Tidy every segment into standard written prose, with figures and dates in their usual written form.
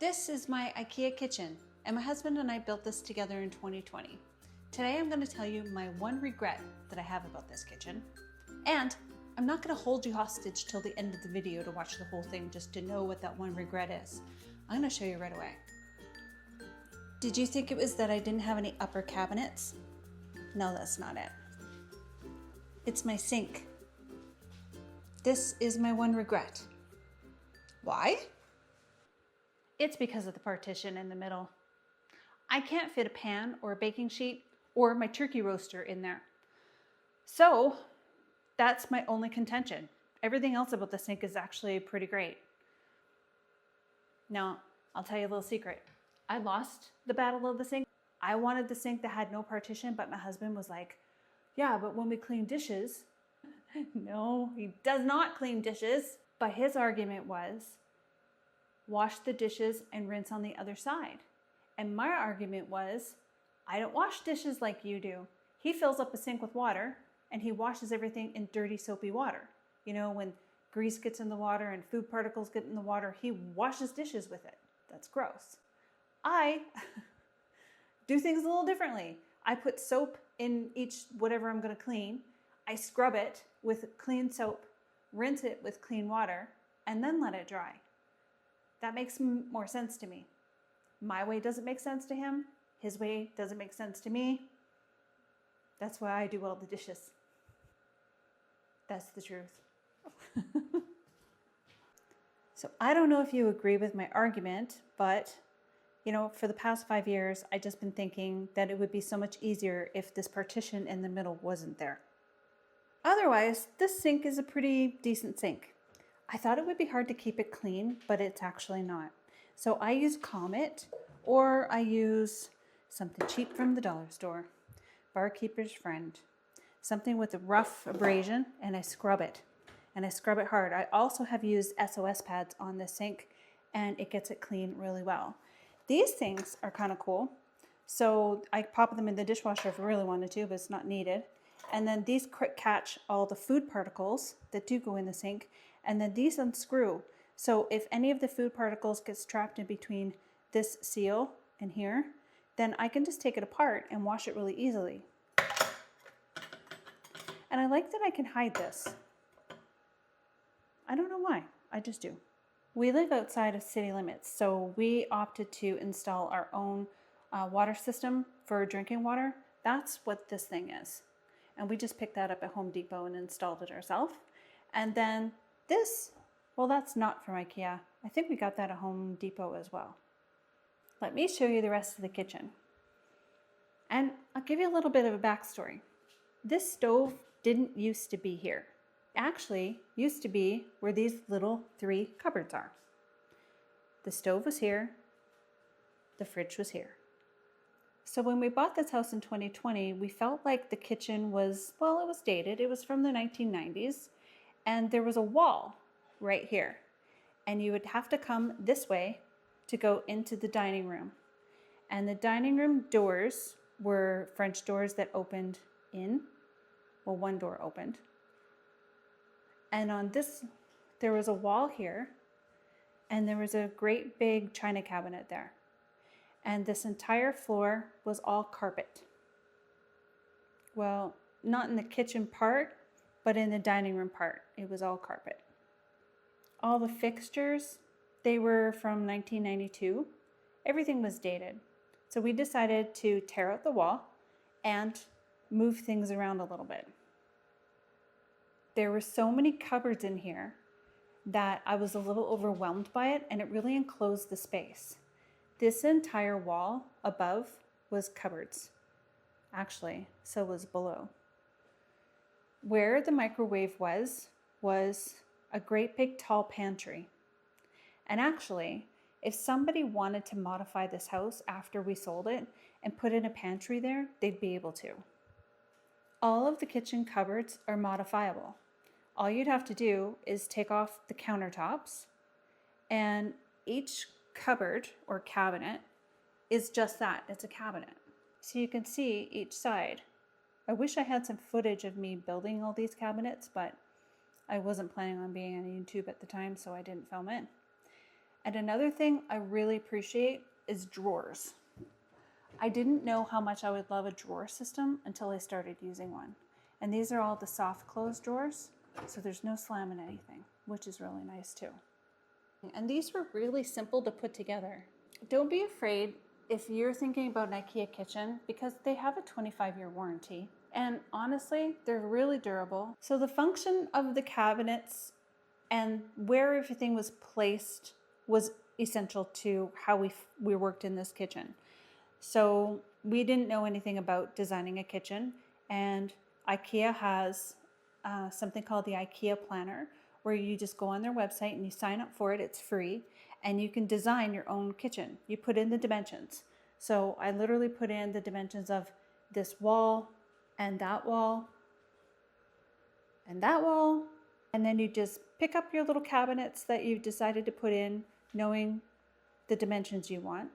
This is my Ikea kitchen, and my husband and I built this together in 2020. Today I'm going to tell you my one regret that I have about this kitchen, and I'm not going to hold you hostage till the end of the video to watch the whole thing just to know what that one regret is. I'm going to show you right away. Did you think it was that I didn't have any upper cabinets? No, that's not it. It's my sink. This is my one regret. Why? It's because of the partition in the middle. I can't fit a pan or a baking sheet or my turkey roaster in there. So that's my only contention. Everything else about the sink is actually pretty great. Now, I'll tell you a little secret. I lost the battle of the sink. I wanted the sink that had no partition, but my husband was like, yeah, but when we clean dishes, no, he does not clean dishes. But his argument was, wash the dishes and rinse on the other side. And my argument was, I don't wash dishes like you do. He fills up a sink with water and he washes everything in dirty, soapy water. You know, when grease gets in the water and food particles get in the water, he washes dishes with it. That's gross. I do things a little differently. I put soap in each whatever I'm going to clean. I scrub it with clean soap, rinse it with clean water, and then let it dry. That makes more sense to me. My way doesn't make sense to him. His way doesn't make sense to me. That's why I do all the dishes. That's the truth. So I don't know if you agree with my argument, but you know, for the past 5 years, I've just been thinking that it would be so much easier if this partition in the middle wasn't there. Otherwise, this sink is a pretty decent sink. I thought it would be hard to keep it clean, but it's actually not. So I use Comet, or I use something cheap from the dollar store, Barkeeper's Friend. Something with a rough abrasion, and I scrub it. And I scrub it hard. I also have used SOS pads on this sink, and it gets it clean really well. These things are kind of cool. So I pop them in the dishwasher if I really wanted to, but it's not needed. And then these catch all the food particles that do go in the sink. And then these unscrew. So if any of the food particles gets trapped in between this seal and here, then I can just take it apart and wash it really easily. And I like that I can hide this. I don't know why, I just do. We live outside of city limits, so we opted to install our own water system for drinking water. That's what this thing is. And we just picked that up at Home Depot and installed it ourselves. And then this, well, that's not from Ikea. I think we got that at Home Depot as well. Let me show you the rest of the kitchen. And I'll give you a little bit of a backstory. This stove didn't used to be here. It actually used to be where these little 3 cupboards are. The stove was here. The fridge was here. So when we bought this house in 2020, we felt like the kitchen was, well, it was dated. It was from the 1990s. And there was a wall right here. And you would have to come this way to go into the dining room. And the dining room doors were French doors that opened in. Well, one door opened. And on this, there was a wall here. And there was a great big china cabinet there. And this entire floor was all carpet. Well, not in the kitchen part, but in the dining room part, it was all carpet. All the fixtures, they were from 1992. Everything was dated. So we decided to tear out the wall and move things around a little bit. There were so many cupboards in here that I was a little overwhelmed by it, and it really enclosed the space. This entire wall above was cupboards. Actually, so was below. Where the microwave was a great big tall pantry. And actually, if somebody wanted to modify this house after we sold it and put in a pantry there, they'd be able to. All of the kitchen cupboards are modifiable. All you'd have to do is take off the countertops, and each cupboard or cabinet is just that, it's a cabinet. So you can see each side. I wish I had some footage of me building all these cabinets, but I wasn't planning on being on YouTube at the time, so I didn't film it. And another thing I really appreciate is drawers. I didn't know how much I would love a drawer system until I started using one. And these are all the soft close drawers, so there's no slamming anything, which is really nice too. And these were really simple to put together. Don't be afraid if you're thinking about an IKEA kitchen, because they have a 25-year warranty. And honestly, they're really durable. So the function of the cabinets and where everything was placed was essential to how we worked in this kitchen. So we didn't know anything about designing a kitchen, and IKEA has something called the IKEA Planner, where you just go on their website and you sign up for it. It's free, and you can design your own kitchen. You put in the dimensions. So I literally put in the dimensions of this wall and that wall and that wall, and then you just pick up your little cabinets that you've decided to put in, knowing the dimensions you want,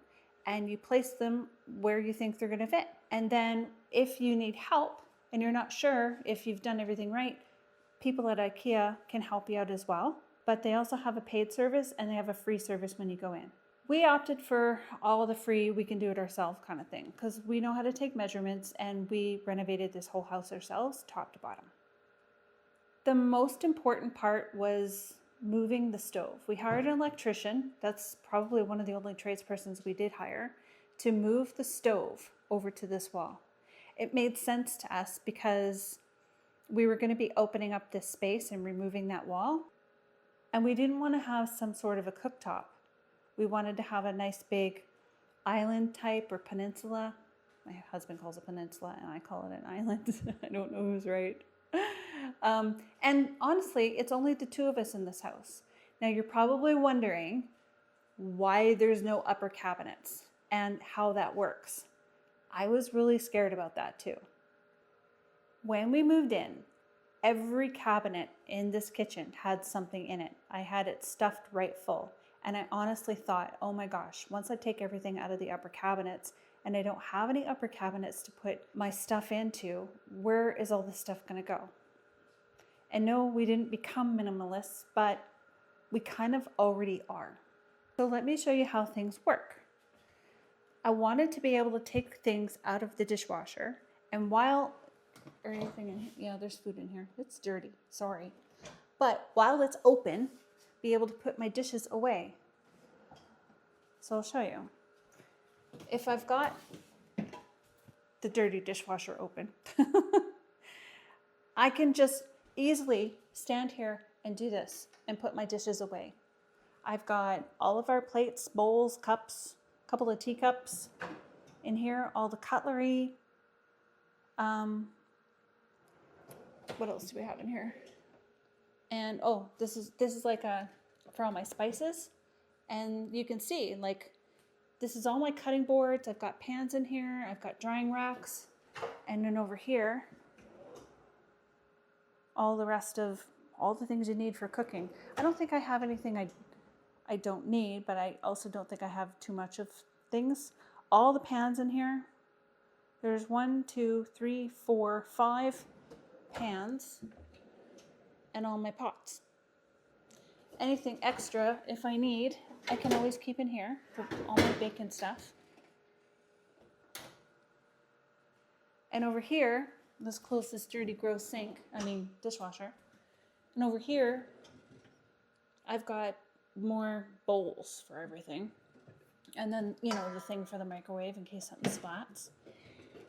and you place them where you think they're going to fit. And then if you need help and you're not sure if you've done everything right, people at IKEA can help you out as well. But they also have a paid service and they have a free service when you go in. We opted for all the free, we can do it ourselves kind of thing, because we know how to take measurements, and we renovated this whole house ourselves, top to bottom. The most important part was moving the stove. We hired an electrician, that's probably one of the only tradespersons we did hire, to move the stove over to this wall. It made sense to us because we were going to be opening up this space and removing that wall, and we didn't want to have some sort of a cooktop. We wanted to have a nice big island type or peninsula. My husband calls it peninsula and I call it an island. I don't know who's right. And honestly, it's only the two of us in this house. Now you're probably wondering why there's no upper cabinets and how that works. I was really scared about that too. When we moved in, every cabinet in this kitchen had something in it. I had it stuffed right full. And I honestly thought, oh my gosh, once I take everything out of the upper cabinets and I don't have any upper cabinets to put my stuff into, where is all this stuff going to go? And no, we didn't become minimalists, but we kind of already are. So let me show you how things work. I wanted to be able to take things out of the dishwasher, and there's food in here. It's dirty, sorry. But while it's open, be able to put my dishes away. So I'll show you. If I've got the dirty dishwasher open, I can just easily stand here and do this and put my dishes away. I've got all of our plates, bowls, cups, a couple of teacups in here, all the cutlery. What else do we have in here? And oh, this is like for all my spices. And you can see, like, this is all my cutting boards. I've got pans in here. I've got drying racks. And then over here, all the rest of all the things you need for cooking. I don't think I have anything I don't need, but I also don't think I have too much of things. All the pans in here. There's 1, 2, 3, 4, 5 pans, and all my pots. Anything extra, if I need, I can always keep in here for all my bacon stuff. And over here, let's close this dirty, gross dishwasher. And over here, I've got more bowls for everything. And then, the thing for the microwave in case something splats.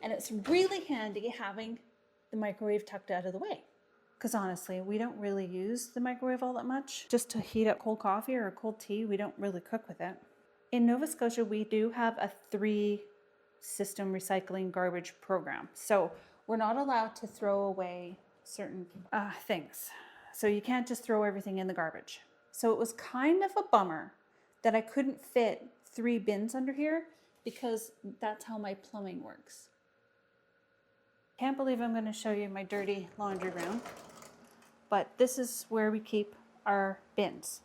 And it's really handy having the microwave tucked out of the way. Because honestly, we don't really use the microwave all that much. Just to heat up cold coffee or cold tea, we don't really cook with it. In Nova Scotia, we do have a 3-system recycling garbage program. So we're not allowed to throw away certain things. So you can't just throw everything in the garbage. So it was kind of a bummer that I couldn't fit 3 bins under here, because that's how my plumbing works. Can't believe I'm going to show you my dirty laundry room, but this is where we keep our bins.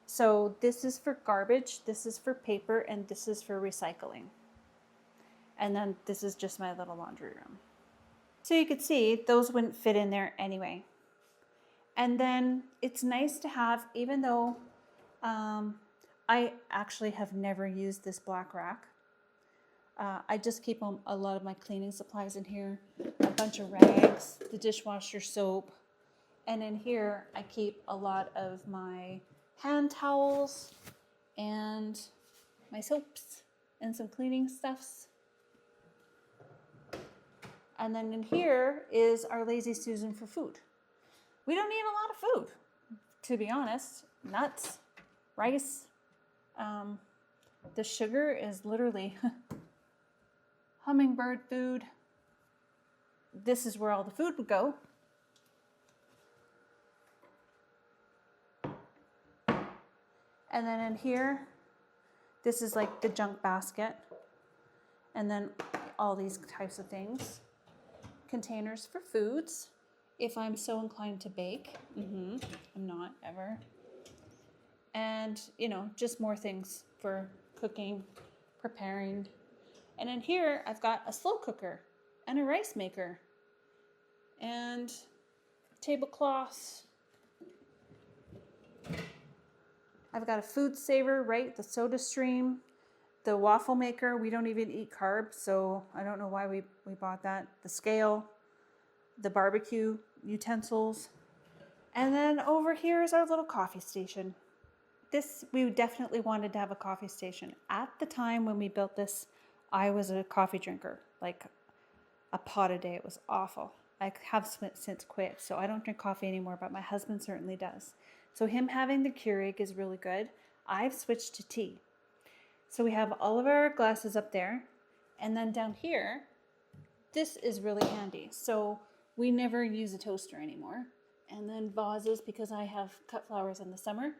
So this is for garbage, this is for paper, and this is for recycling. And then this is just my little laundry room. So you could see those wouldn't fit in there anyway. And then it's nice to have, even though I actually have never used this black rack. I just keep a lot of my cleaning supplies in here, a bunch of rags, the dishwasher soap, and in here I keep a lot of my hand towels and my soaps and some cleaning stuffs. And then in here is our Lazy Susan for food. We don't need a lot of food, to be honest. Nuts, rice. The sugar is literally hummingbird food. This is where all the food would go. And then in here, this is like the junk basket. And then all these types of things. Containers for foods, if I'm so inclined to bake. I'm not ever. And, you know, just more things for cooking, preparing. And in here, I've got a slow cooker and a rice maker and tablecloths. I've got a food saver, right? The soda stream, the waffle maker. We don't even eat carbs, so I don't know why we bought that. The scale, the barbecue utensils. And then over here is our little coffee station. We definitely wanted to have a coffee station. At the time when we built this, I was a coffee drinker, like a pot a day. It was awful. I have since quit, so I don't drink coffee anymore, but my husband certainly does. So him having the Keurig is really good. I've switched to tea. So we have all of our glasses up there. And then down here, this is really handy. So we never use a toaster anymore. And then vases, because I have cut flowers in the summer.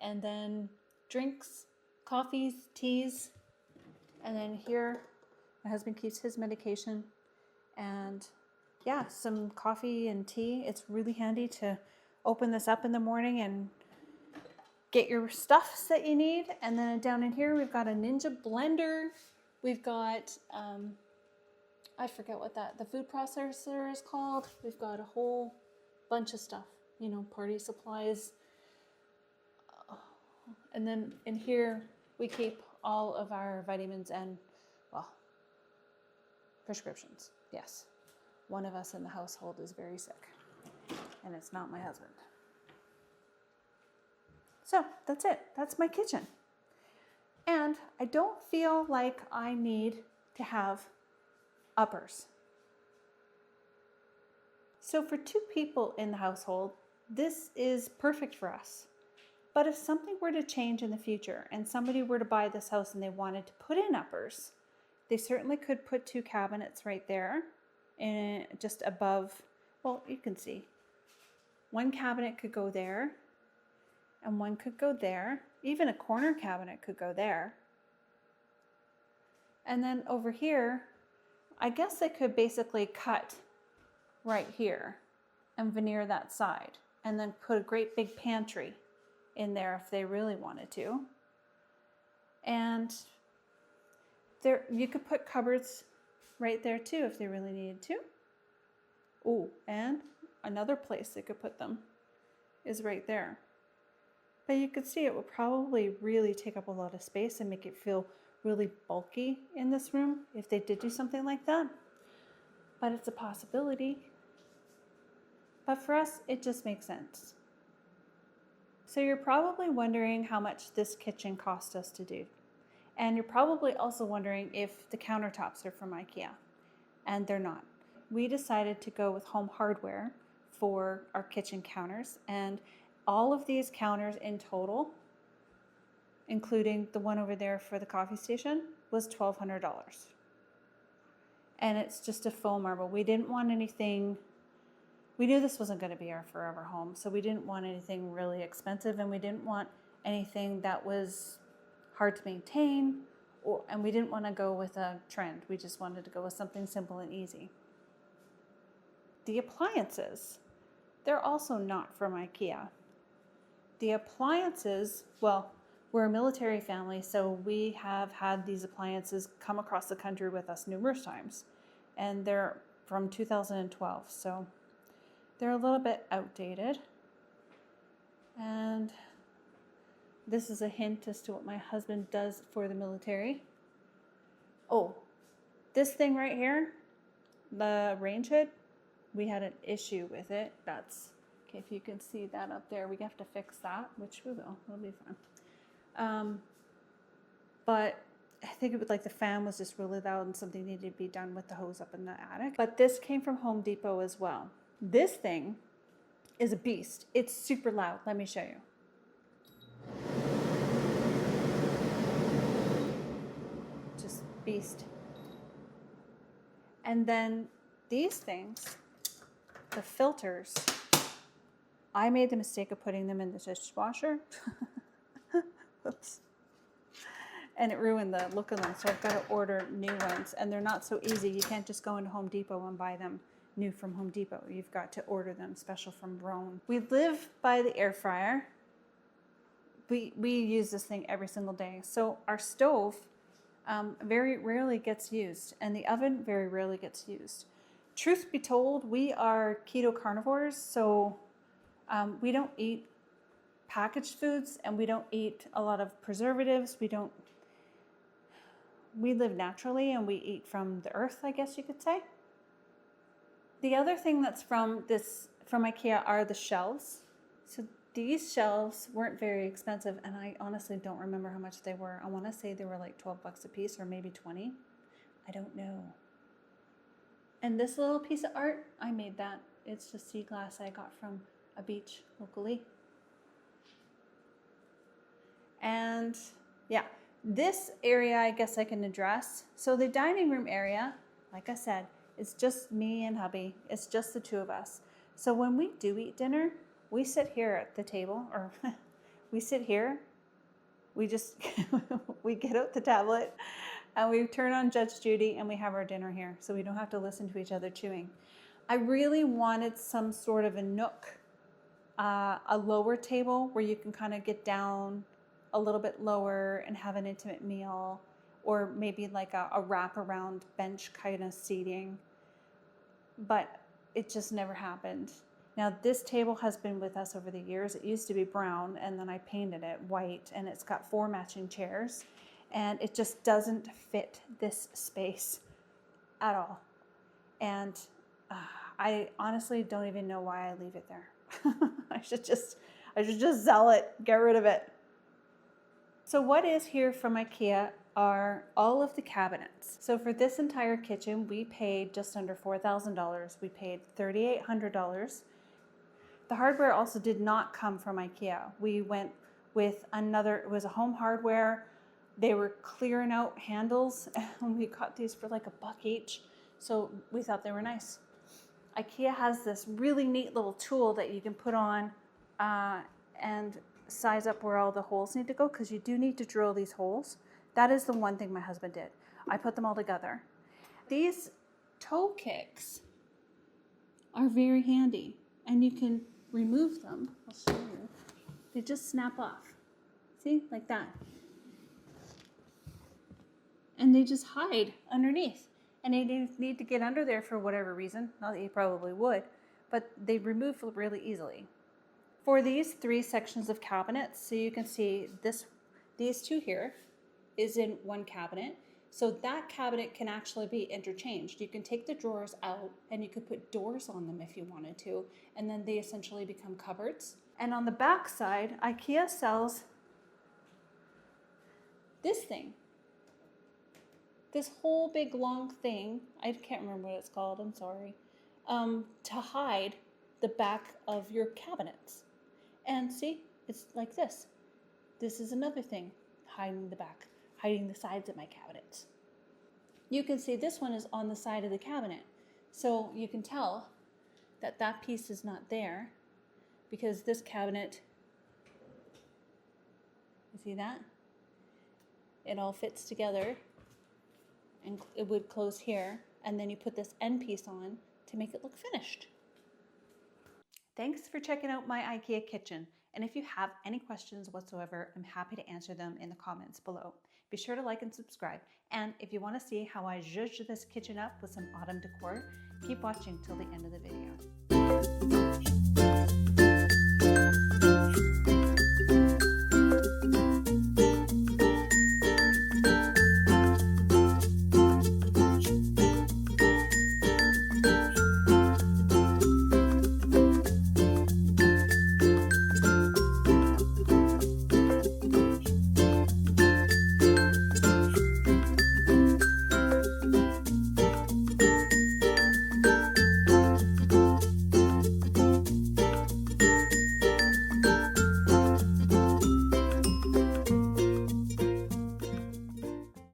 And then drinks, coffees, teas. And then here, my husband keeps his medication. And yeah, some coffee and tea. It's really handy to open this up in the morning and get your stuffs that you need. And then down in here, we've got a Ninja blender. We've got, I forget what the food processor is called. We've got a whole bunch of stuff, you know, party supplies. And then in here, we keep all of our vitamins and, well, prescriptions. Yes. One of us in the household is very sick, and it's not my husband. So that's it. That's my kitchen. And I don't feel like I need to have uppers. So for 2 people in the household, this is perfect for us. But if something were to change in the future and somebody were to buy this house and they wanted to put in uppers, they certainly could put 2 cabinets right there and just above. Well, you can see. One cabinet could go there and one could go there. Even a corner cabinet could go there. And then over here, I guess they could basically cut right here and veneer that side and then put a great big pantry in there if they really wanted to. And there, you could put cupboards right there too if they really needed to. Oh, and another place they could put them is right there. But you could see it would probably really take up a lot of space and make it feel really bulky in this room if they did do something like that. But it's a possibility. But for us, it just makes sense. So you're probably wondering how much this kitchen cost us to do. And you're probably also wondering if the countertops are from Ikea. And they're not. We decided to go with home hardware for our kitchen counters. And all of these counters in total, including the one over there for the coffee station, was $1,200. And it's just a faux marble. We didn't want anything. We knew this wasn't going to be our forever home, so we didn't want anything really expensive, and we didn't want anything that was hard to maintain, and we didn't want to go with a trend. We just wanted to go with something simple and easy. The appliances, they're also not from Ikea. The appliances, well, we're a military family, so we have had these appliances come across the country with us numerous times, and they're from 2012, so they're a little bit outdated. And This is a hint as to what my husband does for the military. Oh, this thing right here, the range hood, we had an issue with it. That's, okay, if you can see that up there, we have to fix that, which we will, it'll be fun. But I think it was like the fan was just really loud and something needed to be done with the hose up in the attic. But this came from Home Depot as well. This thing is a beast. It's super loud. Let me show you. Just beast. And then these things, the filters, I made the mistake of putting them in the dishwasher. Oops. And it ruined the look of them, so I've got to order new ones. And they're not so easy. You can't just go into Home Depot and buy them new from Home Depot. You've got to order them special from Rhone. We live by the air fryer. We use this thing every single day. So our stove very rarely gets used, and the oven very rarely gets used. Truth be told, we are keto carnivores, so we don't eat packaged foods, and we don't eat a lot of preservatives. We live naturally, and we eat from the earth, I guess you could say. The other thing that's from IKEA are the shelves. So these shelves weren't very expensive, and I honestly don't remember how much they were. I want to say they were like 12 bucks a piece, or maybe 20. I don't know. And this little piece of art, I made that. It's just sea glass I got from a beach locally. And yeah, this area I guess I can address. So the dining room area, like I said, it's just me and hubby. It's just the two of us. So when we do eat dinner, we sit here at the table, or we sit here. We just, we get out the tablet and we turn on Judge Judy and we have our dinner here. So we don't have to listen to each other chewing. I really wanted some sort of a nook, a lower table where you can kind of get down a little bit lower and have an intimate meal, or maybe like a wraparound bench kind of seating, but it just never happened. Now this table has been with us over the years. It used to be brown, and then I painted it white, and it's got 4 matching chairs, and it just doesn't fit this space at all. And I honestly don't even know why I leave it there. I should just sell it, get rid of it. So what is here from IKEA are all of the cabinets. So for this entire kitchen, we paid just under $4,000. We paid $3,800. The hardware also did not come from IKEA. We went with another, it was a Home Hardware. They were clearing out handles, and we got these for like $1 each. So we thought they were nice. IKEA has this really neat little tool that you can put on and size up where all the holes need to go, because you do need to drill these holes. That is the one thing my husband did. I put them all together. These toe kicks are very handy, and you can remove them. I'll show you. They just snap off. See, like that. And they just hide underneath. And you need to get under there for whatever reason. Not that you probably would, but they remove really easily. For these 3 sections of cabinets, so you can see these 2 here is in one cabinet. So that cabinet can actually be interchanged. You can take the drawers out and you could put doors on them if you wanted to, and then they essentially become cupboards. And on the back side, IKEA sells this thing. This whole big long thing, I can't remember what it's called, I'm sorry, to hide the back of your cabinets. And see, it's like this. This is another thing, hiding the back, hiding the sides of my cabinets. You can see this one is on the side of the cabinet. So you can tell that that piece is not there, because this cabinet, you see that? It all fits together, and it would close here, and then you put this end piece on to make it look finished. Thanks for checking out my IKEA kitchen, and if you have any questions whatsoever, I'm happy to answer them in the comments below. Be sure to like and subscribe, and if you want to see how I zhuzh this kitchen up with some autumn decor, keep watching till the end of the video.